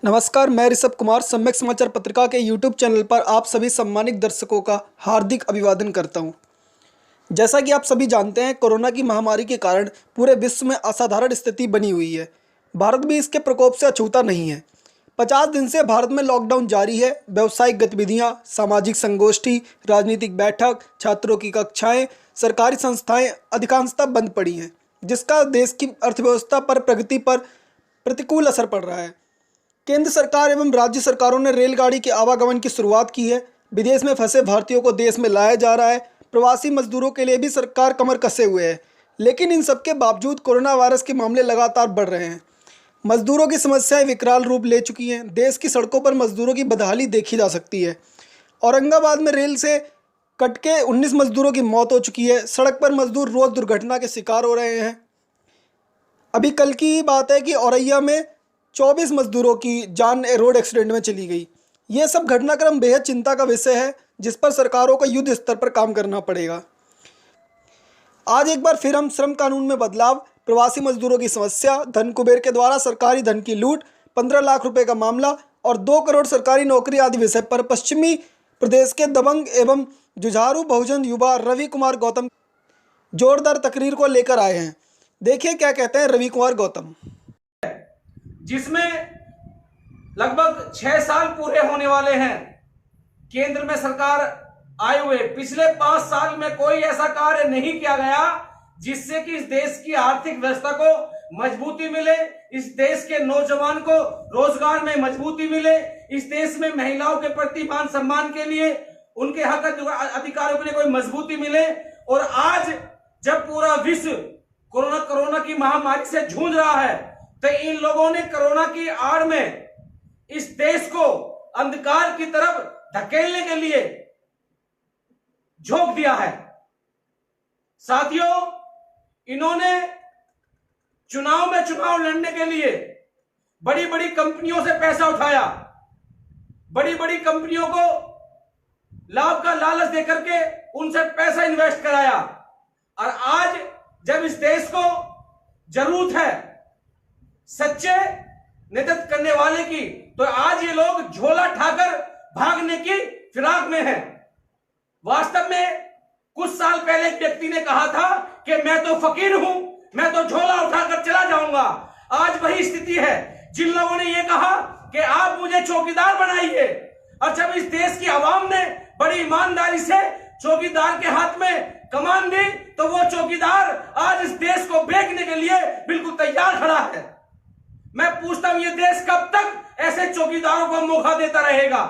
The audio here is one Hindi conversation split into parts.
नमस्कार, मैं ऋषभ कुमार सम्यक समाचार पत्रिका के यूट्यूब चैनल पर आप सभी सम्मानित दर्शकों का हार्दिक अभिवादन करता हूं। जैसा कि आप सभी जानते हैं, कोरोना की महामारी के कारण पूरे विश्व में असाधारण स्थिति बनी हुई है। भारत भी इसके प्रकोप से अछूता नहीं है। 50 दिन से भारत में लॉकडाउन जारी है। व्यावसायिक गतिविधियां, सामाजिक संगोष्ठी, राजनीतिक बैठक, छात्रों की कक्षाएं, सरकारी संस्थाएं अधिकांशतः बंद पड़ी हैं, जिसका देश की अर्थव्यवस्था पर प्रगति पर प्रतिकूल असर पड़ रहा है। केंद्र सरकार एवं राज्य सरकारों ने रेलगाड़ी के आवागमन की शुरुआत की है। विदेश में फंसे भारतीयों को देश में लाया जा रहा है। प्रवासी मजदूरों के लिए भी सरकार कमर कसे हुए है। लेकिन इन सबके बावजूद कोरोना वायरस के मामले लगातार बढ़ रहे हैं। मजदूरों की समस्याएं विकराल रूप ले चुकी हैं। देश की सड़कों पर मजदूरों की बदहाली देखी जा सकती है। औरंगाबाद में रेल से कट के 19 मजदूरों की मौत हो चुकी है। सड़क पर मजदूर रोज दुर्घटना के शिकार हो रहे हैं। अभी कल की ही बात है कि औरैया में 24 मजदूरों की जान रोड एक्सीडेंट में चली गई। ये सब घटनाक्रम बेहद चिंता का विषय है, जिस पर सरकारों को युद्ध स्तर पर काम करना पड़ेगा। आज एक बार फिर हम श्रम कानून में बदलाव, प्रवासी मजदूरों की समस्या, धन कुबेर के द्वारा सरकारी धन की लूट, 15 लाख रुपए का मामला और 2 करोड़ सरकारी नौकरी आदि विषय पर पश्चिमी प्रदेश के दबंग एवं जुझारू बहुजन युवा रवि कुमार गौतम जोरदार तकरीर को लेकर आए हैं। देखिए क्या कहते हैं रवि कुमार गौतम। जिसमें लगभग 6 साल पूरे होने वाले हैं। केंद्र में सरकार आए हुए पिछले 5 साल में कोई ऐसा कार्य नहीं किया गया जिससे कि इस देश की आर्थिक व्यवस्था को मजबूती मिले, इस देश के नौजवान को रोजगार में मजबूती मिले, इस देश में महिलाओं के प्रति मान सम्मान के लिए, उनके हक अधिकारों के लिए कोई मजबूती मिले। और आज जब पूरा विश्व कोरोना की महामारी से जूझ रहा है, तो इन लोगों ने कोरोना की आड़ में इस देश को अंधकार की तरफ धकेलने के लिए झोंक दिया है। साथियों, इन्होंने चुनाव लड़ने के लिए बड़ी बड़ी कंपनियों से पैसा उठाया, बड़ी बड़ी कंपनियों को लाभ का लालच देकर के उनसे पैसा इन्वेस्ट कराया। और आज जब इस देश को जरूरत है सच्चे नेतृत्व करने वाले की, तो आज ये लोग झोला ठाकर भागने की फिराक में हैं। वास्तव में कुछ साल पहले एक व्यक्ति ने कहा था कि मैं तो फकीर हूं, मैं तो झोला उठाकर चला जाऊंगा। आज वही स्थिति है। जिन लोगों ने यह कहा कि आप मुझे चौकीदार बनाइए, और जब इस देश की आवाम ने बड़ी ईमानदारी से चौकीदार के हाथ में कमान दी, तो वो चौकीदार आज इस देश को बेचने के लिए बिल्कुल तैयार खड़ा है। मैं पूछता हूं, ये देश कब तक ऐसे चौकीदारों को मौका देता रहेगा?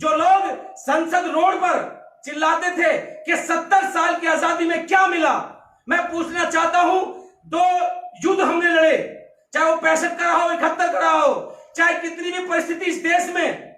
जो लोग संसद रोड पर चिल्लाते थे कि 70 साल की आजादी में क्या मिला, मैं पूछना चाहता हूं, 2 युद्ध हमने लड़े, चाहे वो 65 का रहा हो, 71 का रहा हो, चाहे कितनी भी परिस्थिति इस देश में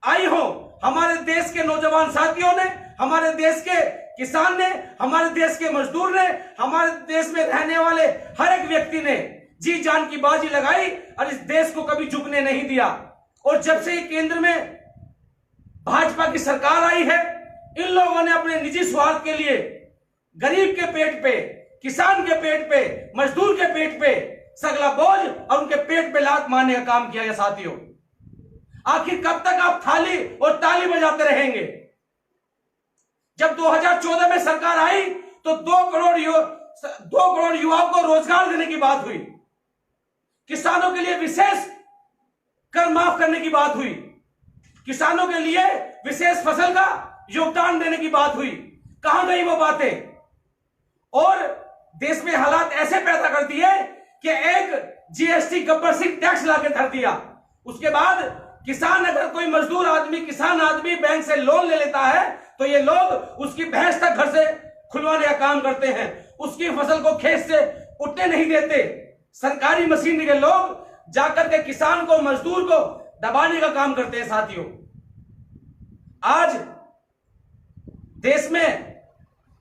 आई हो, हमारे देश के नौजवान साथियों ने, हमारे देश के किसान ने, हमारे देश के मजदूर ने, हमारे देश में रहने वाले हर एक व्यक्ति ने जी जान की बाजी लगाई और इस देश को कभी झुकने नहीं दिया। और जब से केंद्र में भाजपा की सरकार आई है, इन लोगों ने अपने निजी स्वार्थ के लिए गरीब के पेट पे, किसान के पेट पे, मजदूर के पेट पे सगला बोझ और उनके पेट पे लात मारने का काम किया है। साथियों, आखिर कब तक आप थाली और ताली बजाते रहेंगे? जब 2014 में सरकार आई तो 2 करोड़ युवाओं को रोजगार देने की बात हुई, किसानों के लिए विशेष कर माफ करने की बात हुई, किसानों के लिए विशेष फसल का योगदान देने की बात हुई। कहां गई वो बातें? और देश में हालात ऐसे पैदा कर दिए कि एक जीएसटी गब्बर सिंह टैक्स लाके धर दिया। उसके बाद किसान, अगर कोई मजदूर आदमी, किसान आदमी बैंक से लोन ले लेता है, तो ये लोग उसकी भैंस तक घर से खुलवाने का काम करते हैं, उसकी फसल को खेत से उठने नहीं देते। सरकारी मशीनरी के लोग जाकर के किसान को, मजदूर को दबाने का काम करते हैं। साथियों, आज देश में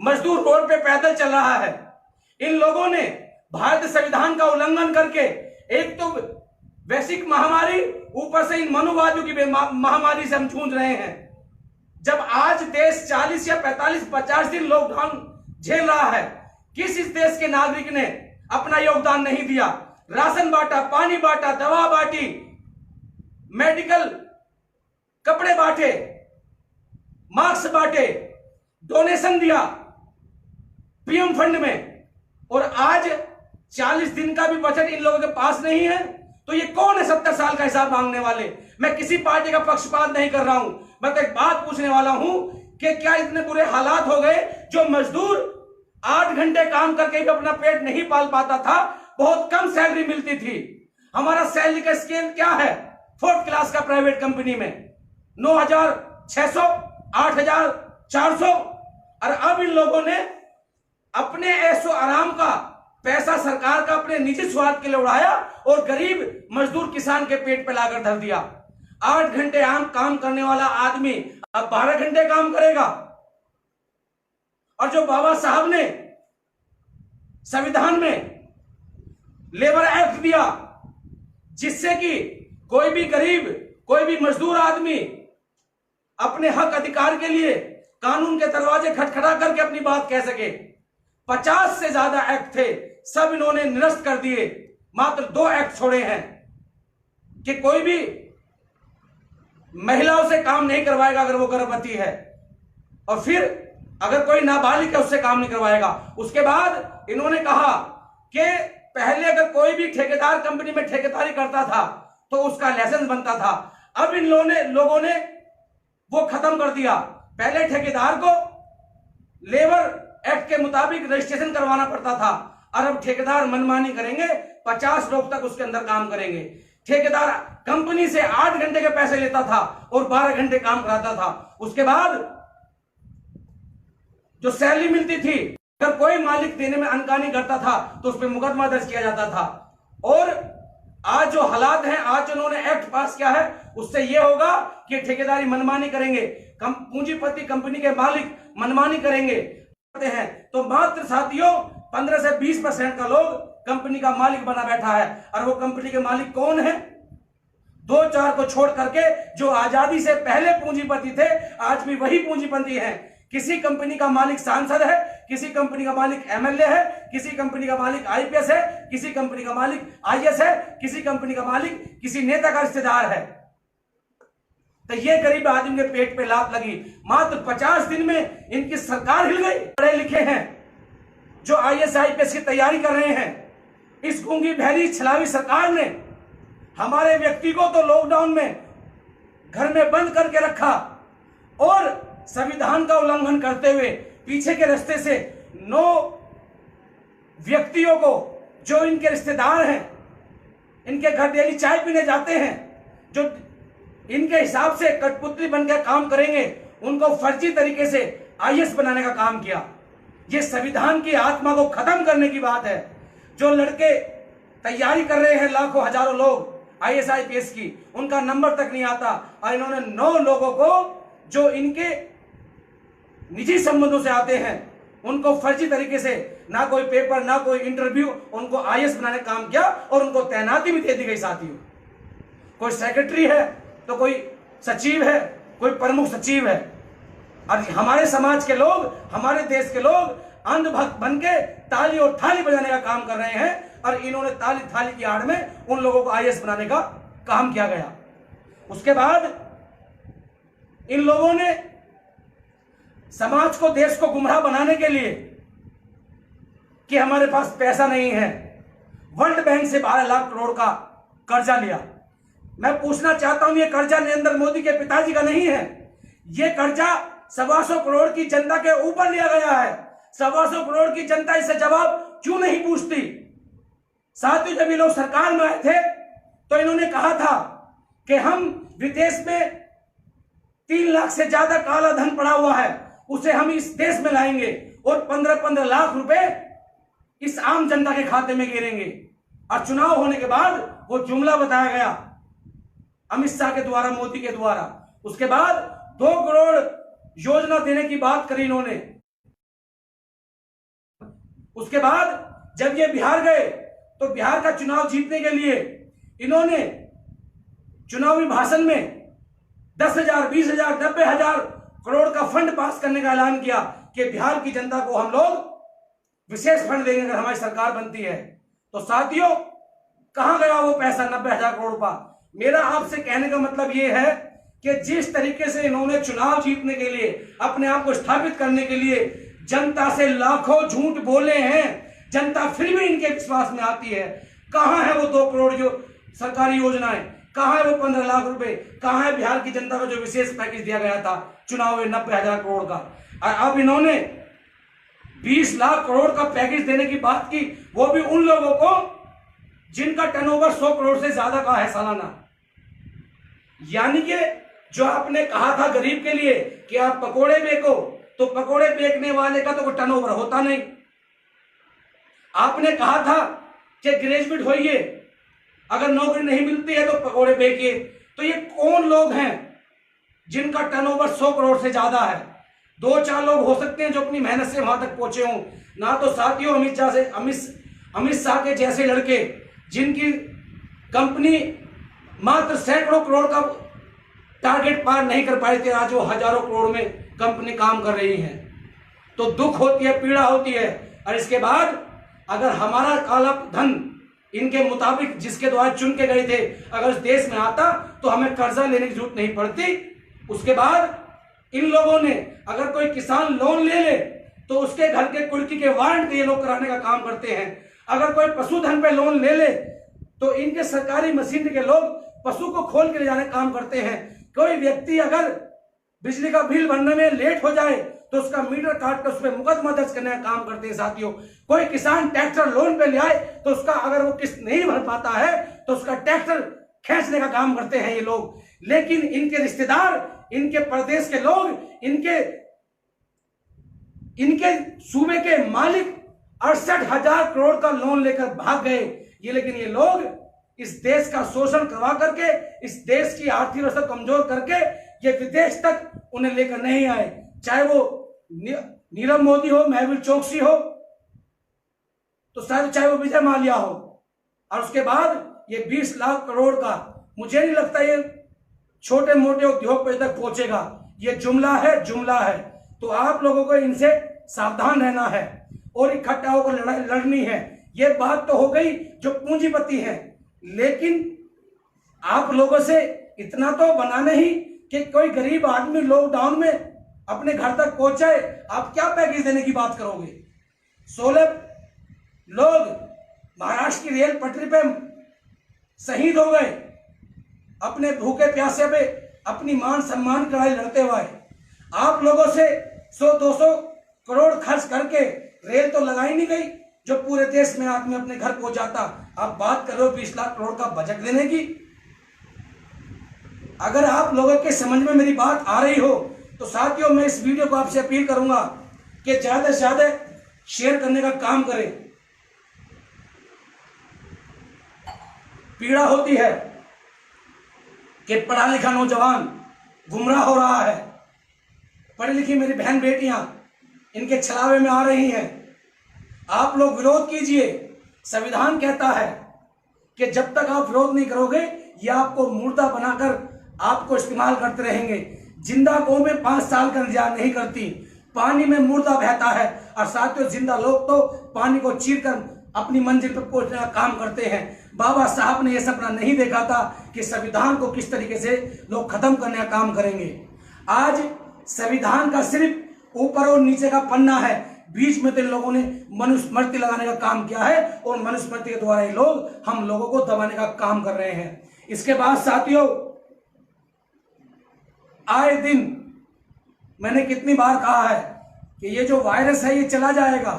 मजदूर रोड पे पैदल चल रहा है। इन लोगों ने भारतीय संविधान का उल्लंघन करके एक तो वैश्विक महामारी, ऊपर से इन मनुवादियों की महामारी से हम जूझ रहे हैं। जब आज देश 40 या 45, 50 दिन लॉकडाउन झेल रहा है, किस इस देश के नागरिक ने अपना योगदान नहीं दिया? राशन बांटा, पानी बांटा, दवा बांटी, मेडिकल कपड़े बांटे, मास्क बांटे, डोनेशन दिया पीएम फंड में, और आज 40 दिन का भी बजट इन लोगों के पास नहीं है। तो ये कौन है 70 साल का हिसाब मांगने वाले? मैं किसी पार्टी का पक्षपात नहीं कर रहा हूं, मैं तो एक बात पूछने वाला हूं कि क्या इतने बुरे हालात हो गए जो मजदूर 8 घंटे काम करके भी अपना पेट नहीं पाल पाता था, बहुत कम सैलरी मिलती थी। हमारा सैलरी का स्केल क्या है 4th क्लास का प्राइवेट कंपनी में 9,600, 8,400, और अब इन लोगों ने अपने ऐशो आराम का पैसा सरकार का अपने निजी स्वार्थ के लिए उड़ाया और गरीब मजदूर किसान के पेट पे लाकर धर दिया। 8 घंटे आम काम करने वाला आदमी अब 12 घंटे काम करेगा। और जो बाबा साहब ने संविधान में लेबर एक्ट दिया, जिससे कि कोई भी गरीब, कोई भी मजदूर आदमी अपने हक अधिकार के लिए कानून के दरवाजे खटखटा करके अपनी बात कह सके। 50 से ज्यादा एक्ट थे, सब इन्होंने निरस्त कर दिए। मात्र 2 एक्ट छोड़े हैं कि कोई भी महिलाओं से काम नहीं करवाएगा अगर वो गर्भवती है, और फिर अगर कोई नाबालिग है उससे काम नहीं करवाएगा। उसके बाद इन्होंने कहा कि पहले अगर कोई भी ठेकेदार कंपनी में ठेकेदारी करता था तो उसका लाइसेंस बनता था। अब इन लोगों ने वो खत्म कर दिया। पहले ठेकेदार को लेबर एक्ट के मुताबिक रजिस्ट्रेशन करवाना पड़ता था, और अब ठेकेदार मनमानी करेंगे, 50 लोग तक उसके अंदर काम करेंगे। ठेकेदार कंपनी से 8 घंटे के पैसे लेता था और 12 घंटे काम कराता था। उसके बाद जो सैलरी मिलती थी, अगर कोई मालिक देने में अनकानी करता था तो उस पर मुकदमा दर्ज किया जाता था। और आज जो हालात हैं, आज उन्होंने एक्ट पास किया है, उससे यह होगा कि ठेकेदारी मनमानी करेंगे, पूंजीपति कंपनी के मालिक मनमानी करेंगे हैं। तो मात्र साथियों 15 से 20% का लोग कंपनी का मालिक बना बैठा है। और वो कंपनी के मालिक कौन है? 2-4 को छोड़ करके जो आजादी से पहले पूंजीपति थे, आज भी वही पूंजीपति हैं। किसी कंपनी का मालिक सांसद है, किसी कंपनी का मालिक एमएलए है, किसी कंपनी का मालिक आईपीएस है, किसी कंपनी का मालिक आईएएस है, किसी कंपनी का मालिक किसी नेता का रिश्तेदार है। तो ये गरीब आदमी के पेट पे लात लगी। मात्र 50 दिन में इनकी सरकार हिल गई। पढ़े लिखे हैं जो आईएएस आईपीएस की तैयारी कर रहे हैं, इस गूंगी बहरी छलावी सरकार ने हमारे व्यक्ति को तो लॉकडाउन में घर में बंद करके रखा, और संविधान का उल्लंघन करते हुए पीछे के रास्ते से 9 व्यक्तियों को जो इनके रिश्तेदार हैं, इनके घर डेली चाय पीने जाते हैं, जो इनके हिसाब से कठपुतली बनकर काम करेंगे, उनको फर्जी तरीके से आईएएस बनाने का काम किया। ये संविधान की आत्मा को खत्म करने की बात है। जो लड़के तैयारी कर रहे हैं, लाखों हजारों लोग आईएएस आईपीएस की, उनका नंबर तक नहीं आता, और इन्होंने 9 लोगों को जो इनके निजी संबंधों से आते हैं, उनको फर्जी तरीके से, ना कोई पेपर ना कोई इंटरव्यू, उनको आईएएस बनाने का काम किया, और उनको तैनाती भी दे दी गई। साथियों, कोई सेक्रेटरी है तो कोई सचिव है, कोई प्रमुख सचिव है। और हमारे समाज के लोग, हमारे देश के लोग अंधभक्त बनके ताली और थाली बजाने का काम कर रहे हैं, और इन्होंने ताली थाली की आड़ में उन लोगों को आईएएस बनाने का काम किया गया। उसके बाद इन लोगों ने समाज को, देश को गुमराह बनाने के लिए कि हमारे पास पैसा नहीं है, वर्ल्ड बैंक से 12 लाख करोड़ का कर्जा लिया। मैं पूछना चाहता हूं, ये कर्जा नरेंद्र मोदी के पिताजी का नहीं है, ये कर्जा 125 करोड़ की जनता के ऊपर लिया गया है। 125 करोड़ की जनता इससे जवाब क्यों नहीं पूछती? साथियों, जब ये लोग सरकार में आए थे तो इन्होंने कहा था कि हम विदेश में 3 लाख से ज्यादा काला धन पड़ा हुआ है, उसे हम इस देश में लाएंगे और 15-15 लाख रुपए इस आम जनता के खाते में गिरेंगे। और चुनाव होने के बाद वो जुमला बताया गया अमित शाह के द्वारा, मोदी के द्वारा। उसके बाद 2 करोड़ योजना देने की बात करी इन्होंने। उसके बाद जब ये बिहार गए तो बिहार का चुनाव जीतने के लिए इन्होंने चुनावी भाषण में 10,000, 20,000, 90,000 करोड़ का फंड पास करने का ऐलान किया कि बिहार की जनता को हम लोग विशेष फंड देंगे अगर हमारी सरकार बनती है। तो साथियों, कहां गया वो पैसा 90,000 करोड़ रुपया? मेरा आपसे कहने का मतलब यह है कि जिस तरीके से इन्होंने चुनाव जीतने के लिए, अपने आप को स्थापित करने के लिए जनता से लाखों झूठ बोले हैं, जनता फिर भी इनके विश्वास में आती है। कहां है वो 2 करोड़ जो सरकारी योजनाएं, कहां है वो 15 लाख रुपए, कहां है बिहार की जनता को जो विशेष पैकेज दिया गया था चुनाव में 90,000 करोड़ का। और अब इन्होंने 20 लाख करोड़ का पैकेज देने की बात की, वो भी उन लोगों को जिनका टर्नओवर 100 करोड़ से ज्यादा का है सालाना। यानी कि जो आपने कहा था गरीब के लिए कि आप पकोड़े बेचो, तो पकोड़े बेचने वाले का तो कोई टर्नओवर होता नहीं। आपने कहा था कि ग्रेजुएट होइए, अगर नौकरी नहीं मिलती है तो पकोड़े बेचिए। तो ये कौन लोग हैं जिनका टर्नओवर 100 करोड़ से ज्यादा है? 2-4 लोग हो सकते हैं जो अपनी मेहनत से वहां तक पहुंचे हों। ना तो साथियों अमित शाह के जैसे लड़के जिनकी कंपनी मात्र सैकड़ों करोड़ का टारगेट पार नहीं कर पाई थी, आज वो हजारों करोड़ में कंपनी काम कर रही है। तो दुख होती है, पीड़ा होती है। और इसके बाद अगर हमारा काला धन इनके मुताबिक जिसके द्वारा चुन के गए थे अगर इस देश में आता तो हमें कर्जा लेने की जरूरत नहीं पड़ती। उसके बाद इन लोगों ने अगर कोई किसान लोन ले ले तो उसके घर के कुर्की के वारंट ये लोग कराने का काम करते हैं। अगर कोई पशुधन पे लोन ले ले तो इनके सरकारी मशीनरी के लोग पशु को खोल के ले जाने का काम करते हैं। कोई व्यक्ति अगर बिजली का बिल भरने में लेट हो जाए तो उसका मीटर काट कर उस पर मुकदमा दर्ज करने का काम करते हैं साथियों। कोई किसान ट्रैक्टर लोन पे ले आए तो उसका अगर वो किस्त नहीं भर पाता है तो उसका ट्रैक्टर खींचने का काम करते हैं ये लोग। लेकिन इनके रिश्तेदार, इनके प्रदेश के लोग, इनके सूबे के मालिक 68,000 करोड़ का लोन लेकर भाग गए ये। लेकिन ये लोग इस देश का शोषण करवा करके, इस देश की आर्थिक व्यवस्था कमजोर करके ये विदेश तक उन्हें लेकर नहीं आए। चाहे वो नीरव मोदी हो, मेहुल चोकसी हो, तो शायद चाहे वो विजय माल्या हो। और उसके बाद ये 20 लाख करोड़ का, मुझे नहीं लगता ये छोटे मोटे उद्योगपति तक पहुंचेगा। ये जुमला है। तो आप लोगों को इनसे सावधान रहना है और इकट्ठा होकर लड़ाई लड़नी है। ये बात तो हो गई जो पूंजीपति है, लेकिन आप लोगों से इतना तो बनाना ही कि कोई गरीब आदमी लॉकडाउन में अपने घर तक पहुंचाए। आप क्या पैकेज देने की बात करोगे? 16 लोग महाराष्ट्र की रेल पटरी पे शहीद हो गए अपने भूखे प्यासे पे अपनी मान सम्मान की लड़ाई लड़ते हुए। आप लोगों से 100-200 करोड़ खर्च करके रेल तो लगाई नहीं गई जो पूरे देश में आदमी अपने घर पहुंचाता। आप बात कर रहे हो 20 लाख करोड़ का बजट देने की। अगर आप लोगों के समझ में मेरी बात आ रही हो तो साथियों मैं इस वीडियो को आपसे अपील करूंगा कि ज्यादा से ज्यादा शेयर करने का काम करें। पीड़ा होती है कि पढ़ा लिखा नौजवान गुमराह हो रहा है, पढ़ी लिखी मेरी बहन बेटियां इनके छलावे में आ रही हैं। आप लोग विरोध कीजिए। संविधान कहता है कि जब तक आप विरोध नहीं करोगे ये आपको मुर्दा बनाकर आपको इस्तेमाल करते रहेंगे। जिंदा गौ में 5 साल का इंतजार नहीं करती, पानी में मुर्दा बहता है। और साथियों जिंदा लोग तो पानी को चीरकर अपनी मंजिल पर पहुंचने का काम करते हैं। बाबा साहब ने यह सपना नहीं देखा था कि संविधान को किस तरीके से लोग खत्म करने का काम करेंगे। आज संविधान का सिर्फ ऊपर और नीचे का पन्ना है, बीच में तो लोगों ने मनुस्मृति लगाने का काम किया है और मनुस्मृति के द्वारा ये लोग हम लोगों को दबाने का काम कर रहे हैं। इसके बाद साथियों आए दिन मैंने कितनी बार कहा है कि ये जो वायरस है ये चला जाएगा,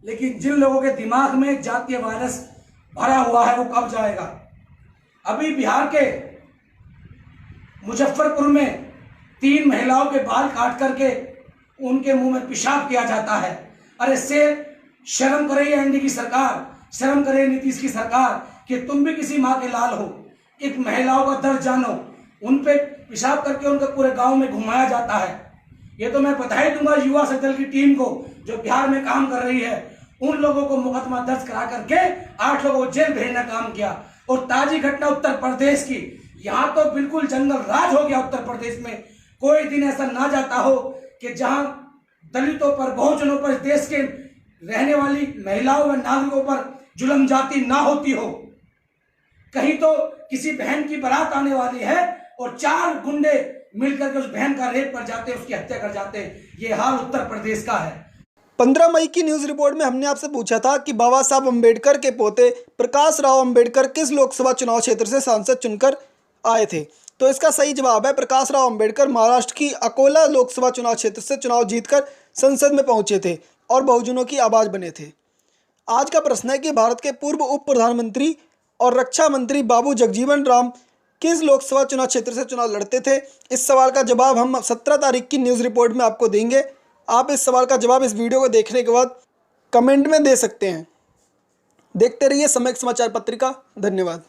लेकिन जिन लोगों के दिमाग में जातीय वायरस भरा हुआ है वो कब जाएगा। अभी बिहार के मुजफ्फरपुर में 3 महिलाओं के बाल काट करके उनके मुंह में पेशाब किया जाता है। अरे से शर्म करे एनडी की सरकार, शर्म करे नीतीश की सरकार कि तुम भी किसी माँ के लाल हो। एक महिलाओं का दर्द जानो, उन पे पेशाब करके उनके पूरे गांव में घुमाया जाता है। ये तो मैं बधाई दूंगा युवा सदल की टीम को जो बिहार में काम कर रही है। उन लोगों को मुकदमा दर्ज करा करके 8 लोगों को जेल भेजने का काम किया। और ताजी घटना उत्तर प्रदेश की, यहां तो बिल्कुल जंगल राज हो गया उत्तर प्रदेश में। कोई दिन ऐसा ना जाता हो कि जहां दलितों पर, बहुजनों पर, देश के रहने वाली महिलाओं व नागरिकों पर जुल्म जाती ना होती हो। कहीं तो किसी बहन की बारात आने वाली है और 4 गुंडे मिलकर के उस बहन का रेप कर जाते हैं, उसकी हत्या कर जाते हैं। ये हाल उत्तर प्रदेश का है। 15 मई की न्यूज़ रिपोर्ट में हमने आपसे पूछा था कि बाबा साहब अम्बेडकर के पोते प्रकाश राव अम्बेडकर किस लोकसभा चुनाव क्षेत्र से सांसद चुनकर आए थे। तो इसका सही जवाब है प्रकाश राव अम्बेडकर महाराष्ट्र की अकोला लोकसभा चुनाव क्षेत्र से चुनाव जीतकर संसद में पहुंचे थे और बहुजनों की आवाज़ बने थे। आज का प्रश्न है कि भारत के पूर्व उप प्रधानमंत्री और रक्षा मंत्री बाबू जगजीवन राम किस लोकसभा चुनाव क्षेत्र से चुनाव लड़ते थे। इस सवाल का जवाब हम 17 तारीख की न्यूज़ रिपोर्ट में आपको देंगे। आप इस सवाल का जवाब इस वीडियो को देखने के बाद कमेंट में दे सकते हैं। देखते रहिए सम्यक समाचार पत्रिका। धन्यवाद।